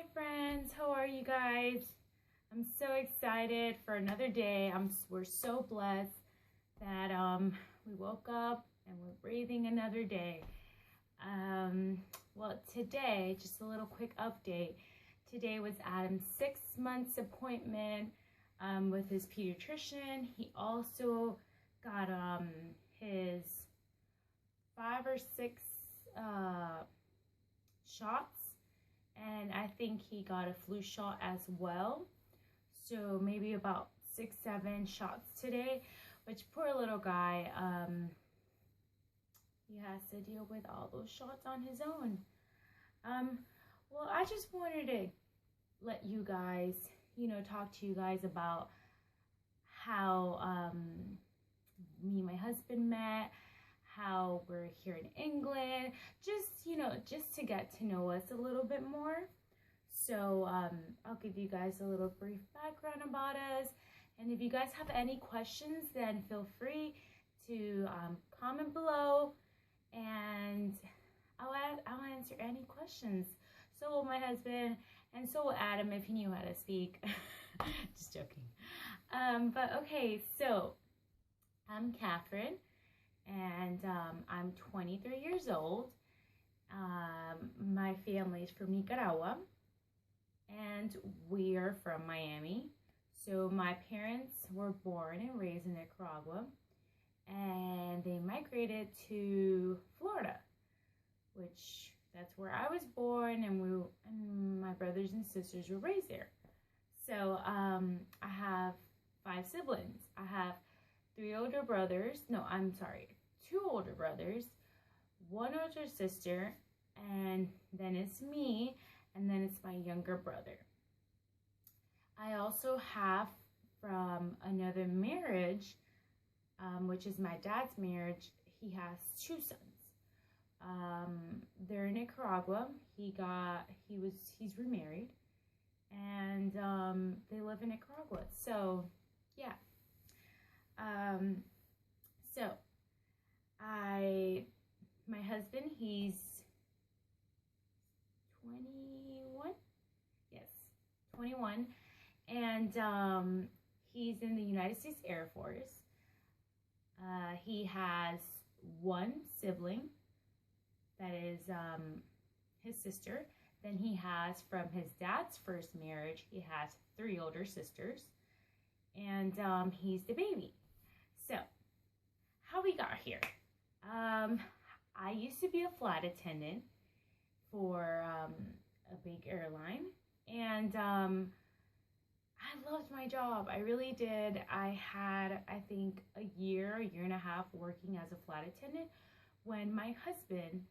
Hi friends, how are you guys? I'm so excited for another day. We're so blessed that we woke up and we're breathing another day. Well, today, just a little quick update. Today was Adam's 6 months appointment with his pediatrician. He also got his 5 or 6 shots, and I think he got a flu shot as well. So maybe about 6, 7 shots today, which poor little guy, he has to deal with all those shots on his own. Well, I just wanted to let you guys, talk to you guys about how me and my husband met, how we're here in England, just to get to know us a little bit more. So I'll give you guys a little brief background about us, and if you guys have any questions, then feel free to comment below, and I'll answer any questions. So will my husband, and so will Adam if he knew how to speak. Just joking. But okay, so I'm Catherine, and I'm 23 years old. My family is from Nicaragua, and we are from Miami. So my parents were born and raised in Nicaragua, and they migrated to Florida, which that's where I was born, and my brothers and sisters were raised there. So I have 5 siblings. I have 2 older brothers, 2 older brothers, 1 older sister, and then it's me, and then it's my younger brother. I also have from another marriage, which is my dad's marriage, he has 2 sons. They're in Nicaragua. He's remarried, and they live in Nicaragua. So yeah. So my husband, he's 21. Yes, 21, and he's in the United States Air Force. He has 1 sibling, that is his sister. Then he has, from his dad's first marriage, he has 3 older sisters, and he's the baby. So how we got here. I used to be a flight attendant for a big airline, and I loved my job. I really did. I had, I think, a year and a half working as a flight attendant when my husband,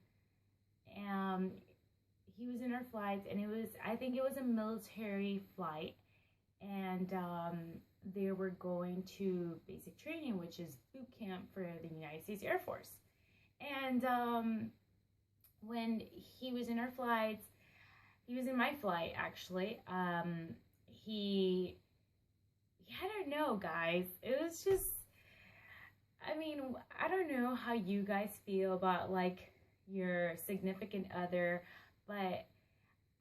he was in our flights, and I think it was a military flight, and they were going to basic training, which is boot camp for the United States Air Force. And when he was in our flights, he was in my flight actually. I don't know, guys. It was just, I mean, I don't know how you guys feel about like your significant other, but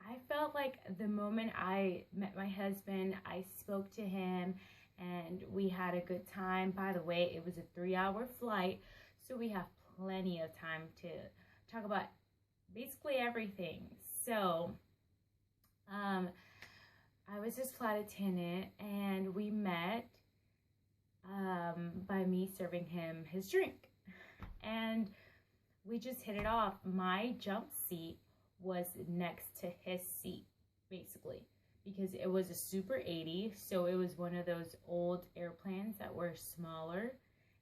I felt like the moment I met my husband, I spoke to him and we had a good time. By the way, it was a 3-hour flight, so we have plenty of time to talk about basically everything. So I was his flight attendant, and we met by me serving him his drink, and we just hit it off. My jump seat was next to his seat, basically, because it was a Super 80, so it was one of those old airplanes that were smaller,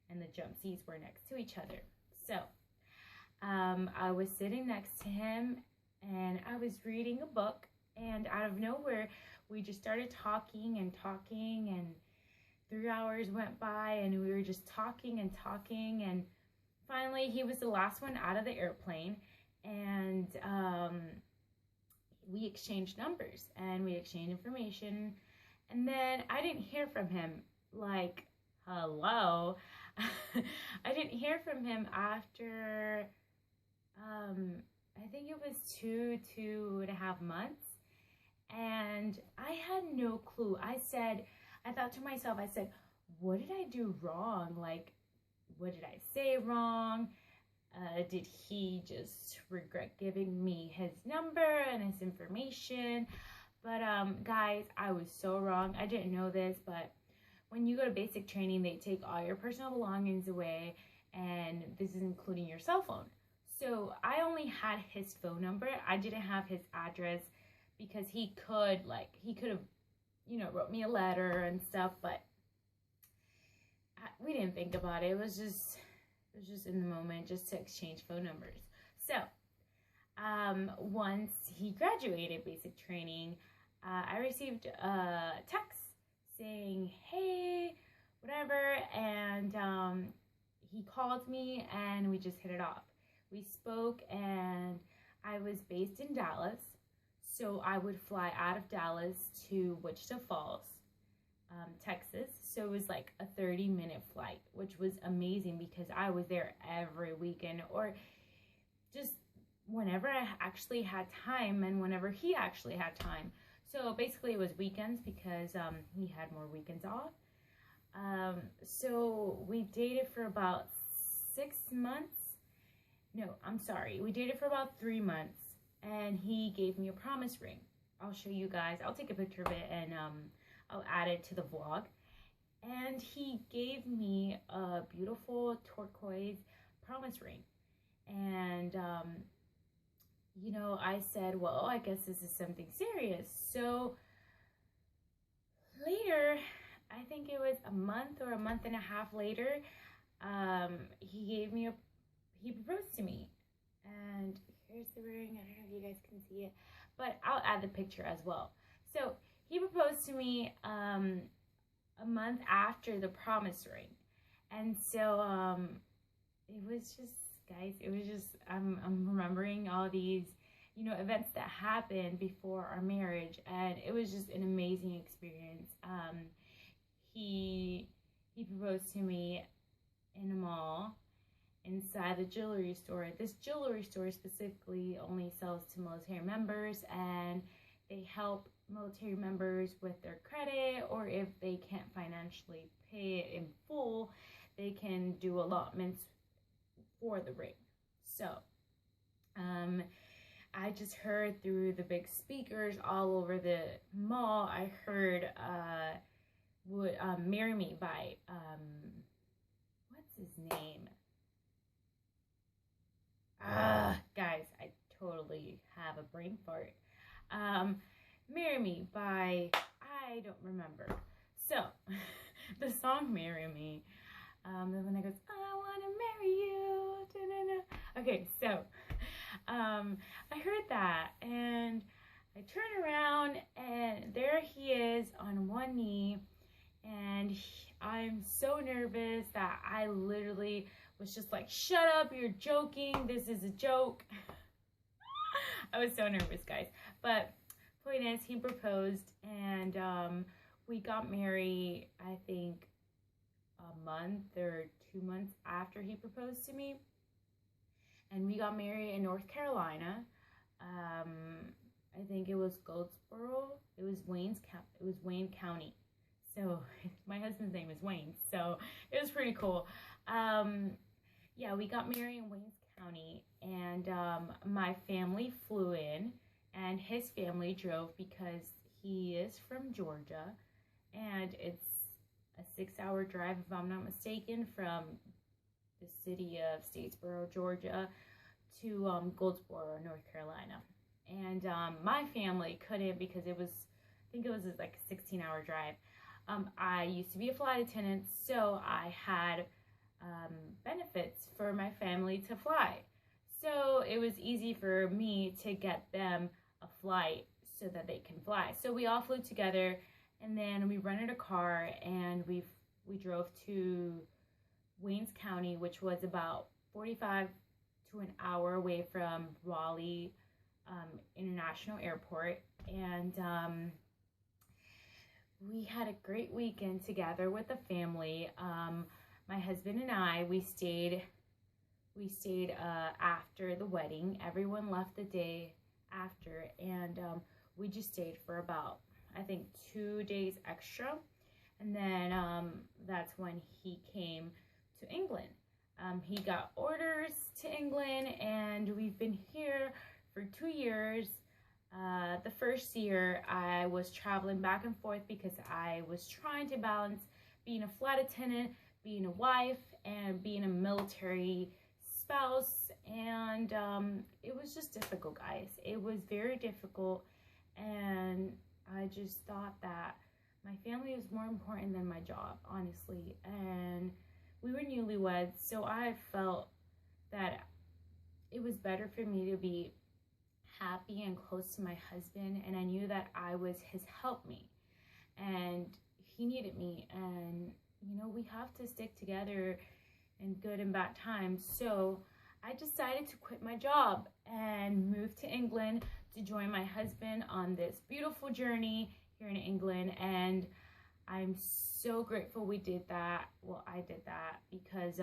and the jump seats were next to each other. So I was sitting next to him, and I was reading a book, and out of nowhere we just started talking, and 3 hours went by, and we were just talking, and finally he was the last one out of the airplane, and we exchanged numbers, and we exchanged information, and then I didn't hear from him. Like, hello. I didn't hear from him after I think it was 2.5 months, And I had no clue. I thought to myself, I said, what did I do wrong? Like, what did I say wrong? Did he just regret giving me his number and his information? But guys, I was so wrong. I didn't know this, but when you go to basic training, they take all your personal belongings away, and this is including your cell phone. So I only had his phone number. I didn't have his address because he could have, you know, wrote me a letter and stuff, but we didn't think about it. It was just in the moment, just to exchange phone numbers. So once he graduated basic training, I received a text saying, hey, whatever, and he called me and we just hit it off. We spoke, and I was based in Dallas, so I would fly out of Dallas to Wichita Falls, Texas. So it was like a 30-minute flight, which was amazing because I was there every weekend, or just whenever I actually had time and whenever he actually had time. So basically it was weekends because he had more weekends off. So we dated for about 6 months. No, I'm sorry. We dated for about 3 months, and he gave me a promise ring. I'll show you guys. I'll take a picture of it, and I'll add it to the vlog. And he gave me a beautiful turquoise promise ring. And, you know, I said, well, I guess this is something serious. So later, I think it was a month or a month and a half later, he proposed to me. And here's the ring. I don't know if you guys can see it, but I'll add the picture as well. So he proposed to me a month after the promise ring. And so it was just, guys, it was just, I'm remembering all these, you know, events that happened before our marriage, and it was just an amazing experience. He proposed to me in a mall inside the jewelry store. This jewelry store specifically only sells to military members, and they help military members with their credit, or if they can't financially pay it in full, they can do allotments for the ring. So I just heard through the big speakers all over the mall, I heard Marry Me by what's his name? Guys, I totally have a brain fart. Marry Me by, I don't remember. So, the song Marry Me, the one that goes, I want to marry you. Da-da-da. Okay, so, I heard that, and I turn around, and there he is on one knee, and I'm so nervous that I literally was just like, shut up, you're joking, this is a joke. I was so nervous, guys. But point is, he proposed, and we got married, I think, a month or 2 months after he proposed to me. And we got married in North Carolina. I think it was Goldsboro. It was Wayne County. So my husband's name is Wayne, so it was pretty cool. Yeah, we got married in Wayne County, and my family flew in, and his family drove because he is from Georgia, and it's a 6-hour drive, if I'm not mistaken, from the city of Statesboro, Georgia, to Goldsboro, North Carolina. And my family couldn't because it was, I think it was like a 16-hour drive. I used to be a flight attendant, so I had benefits for my family to fly. So it was easy for me to get them a flight so that they can fly. So we all flew together, and then we rented a car, and we drove to Wayne County, which was about 45 to an hour away from Raleigh International Airport. And we had a great weekend together with the family. My husband and I, we stayed after the wedding. Everyone left the day after, and we just stayed for about, I think, 2 days extra. And then that's when he came to England. He got orders to England, and we've been here for 2 years. The first year I was traveling back and forth because I was trying to balance being a flight attendant, being a wife, and being a military spouse. And it was just difficult, guys. It was very difficult, and I just thought that my family was more important than my job, honestly. And we were newlyweds, so I felt that it was better for me to be happy and close to my husband, and I knew that I was his helpmate and he needed me. And you know, we have to stick together in good and bad times. So I decided to quit my job and move to England to join my husband on this beautiful journey here in England. And I'm so grateful we did that. Well, I did that because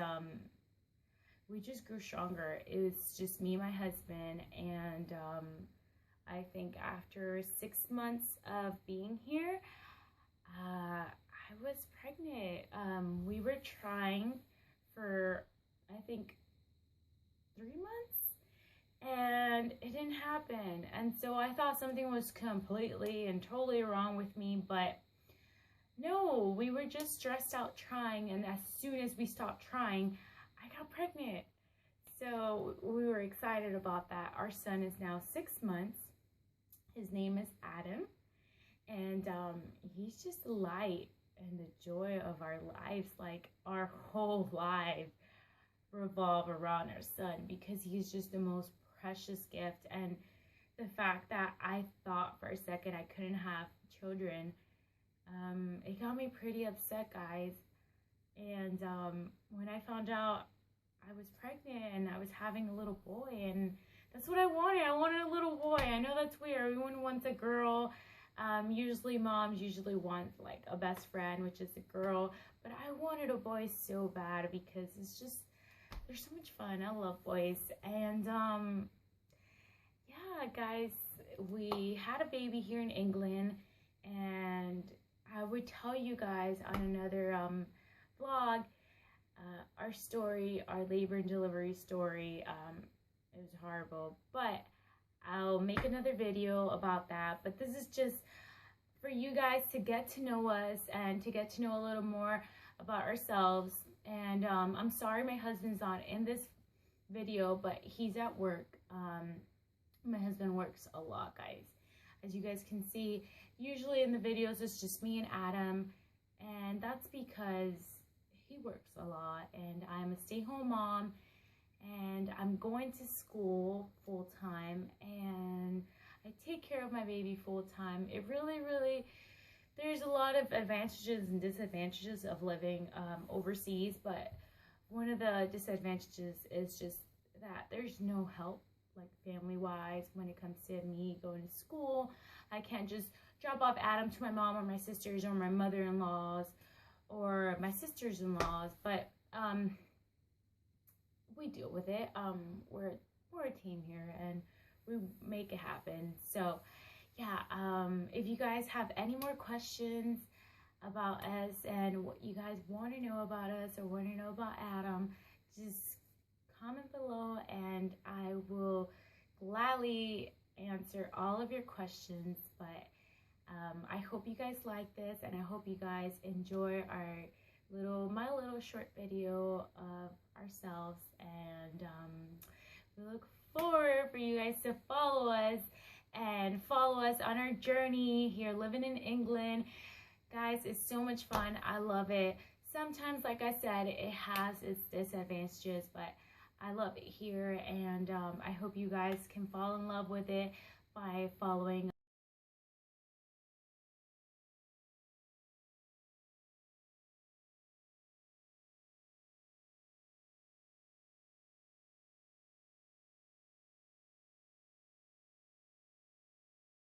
we just grew stronger. It was just me and my husband, and I think after 6 months of being here, I was pregnant. We were trying for, I think, 3 months, and it didn't happen. And so I thought something was completely and totally wrong with me, but no, we were just stressed out trying, and as soon as we stopped trying, I got pregnant. So we were excited about that. Our son is now 6 months. His name is Adam, and he's just the light and the joy of our lives. Like, our whole life revolve around our son, because he's just the most precious gift. And the fact that I thought for a second I couldn't have children, it got me pretty upset, guys. And when I found out I was pregnant and I was having a little boy, and that's what I wanted. I wanted a little boy. I know that's weird. Everyone wants a girl. Usually moms want like a best friend, which is a girl, but I wanted a boy so bad because it's just, they're so much fun. I love boys. And yeah, guys, we had a baby here in England, and I would tell you guys on another vlog our story, our labor and delivery story. It was horrible, but I'll make another video about that. But this is just for you guys to get to know us and to get to know a little more about ourselves. And I'm sorry my husband's not in this video, but he's at work. My husband works a lot, guys. As you guys can see, usually in the videos it's just me and Adam, and that's because he works a lot, and I'm a stay-home mom, and I'm going to school full-time, and I take care of my baby full-time. It really, there's a lot of advantages and disadvantages of living overseas, but one of the disadvantages is just that there's no help, like family-wise, when it comes to me going to school. I can't just drop off Adam to my mom or my sisters or my mother-in-laws or my sisters-in-laws, but we deal with it. We're a team here, and we make it happen. So yeah, if you guys have any more questions about us and what you guys want to know about us or want to know about Adam, just comment below, and I will gladly answer all of your questions. But I hope you guys like this, and I hope you guys enjoy my little short video of ourselves. And we look forward for you guys to follow us on our journey here living in England. Guys, it's so much fun. I love it. Sometimes, like I said, it has its disadvantages, but I love it here, and I hope you guys can fall in love with it by following